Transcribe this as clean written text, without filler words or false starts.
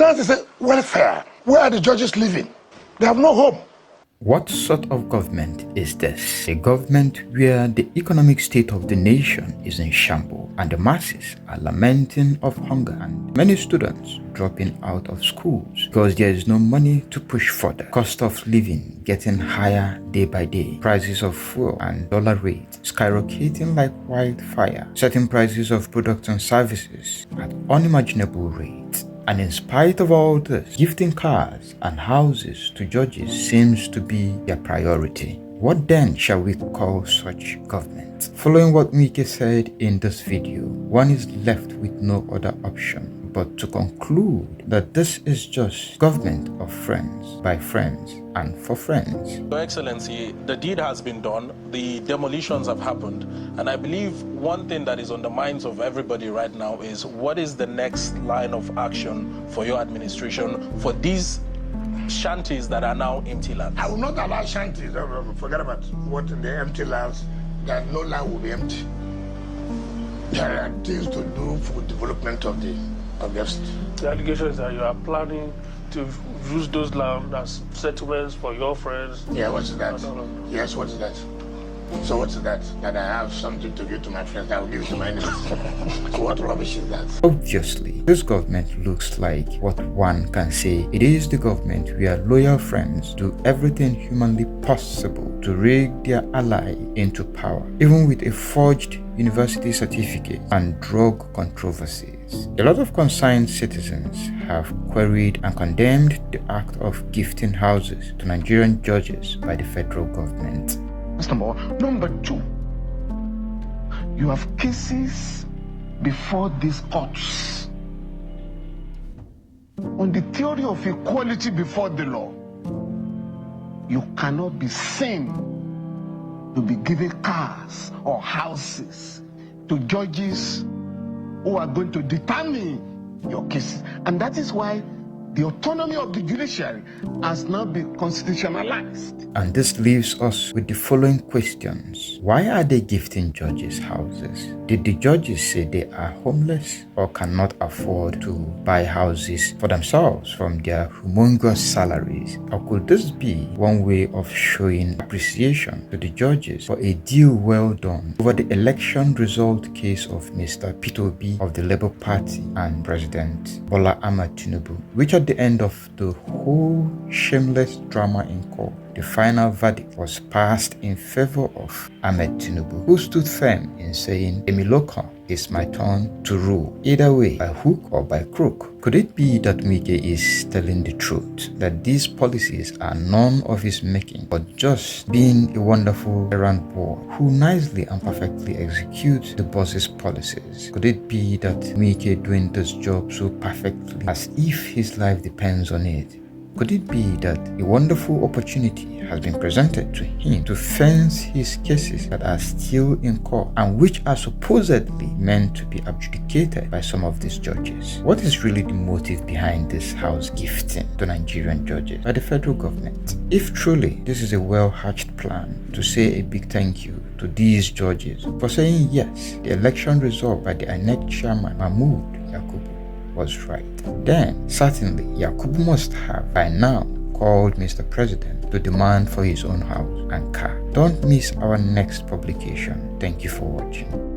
now they say welfare. Where are the judges living? They have no home. What sort of government is this? A government where the economic state of the nation is in shambles and the masses are lamenting of hunger and many students dropping out of schools because there is no money to push further. Cost of living getting higher day by day. Prices of fuel and dollar rate skyrocketing like wildfire. Certain prices of products and services at unimaginable rates. And in spite of all this, gifting cars and houses to judges seems to be their priority. What then shall we call such government? Following what Wike said in this video, one is left with no other option but to conclude that this is just government of friends, by friends, and for friends. Your Excellency, the deed has been done, the demolitions have happened, and I believe one thing that is on the minds of everybody right now is what is the next line of action for your administration for these shanties that are now empty lands? I will not allow shanties. Forget about what in the empty lands, that no land will be empty. There are things to do for development of the state. The allegation is that you are planning to use those land as settlements for your friends. Yeah, what is that? Yes, what is that? So what's that? That I have something to give to my friends, I will give it to my enemies. What rubbish is that? Obviously, this government looks like what one can say it is the government where loyal friends do everything humanly possible to rig their ally into power, even with a forged university certificate and drug controversies. A lot of concerned citizens have queried and condemned the act of gifting houses to Nigerian judges by the federal government. That's number one. Number two, you have cases before these courts on the theory of equality before the law. You cannot be seen to be giving cars or houses to judges who are going to determine your cases. And that is why the autonomy of the judiciary has now been constitutionalized. And this leaves us with the following questions. Why are they gifting judges houses? Did the judges say they are homeless or cannot afford to buy houses for themselves from their humongous salaries? Or could this be one way of showing appreciation to the judges for a deal well done over the election result case of Mr. P2B of the Labour Party and President Bola Ahmed Tinubu, which at the end of the whole shameless drama in court, the final verdict was passed in favor of Ahmed Tinubu, who stood firm in saying, Emiloka, it's my turn to rule, either way, by hook or by crook. Could it be that Wike is telling the truth, that these policies are none of his making, but just being a wonderful errand boy who nicely and perfectly executes the boss's policies? Could it be that Wike doing this job so perfectly as if his life depends on it? Could it be that a wonderful opportunity has been presented to him to fence his cases that are still in court and which are supposedly meant to be adjudicated by some of these judges? What is really the motive behind this house gifting to Nigerian judges by the federal government? If truly this is a well-hatched plan to say a big thank you to these judges for saying yes, the election result by the INEC chairman Mahmood Yakubu was right, then certainly Yakubu must have by now called Mr. President to demand for his own house and car. Don't miss our next publication. Thank you for watching.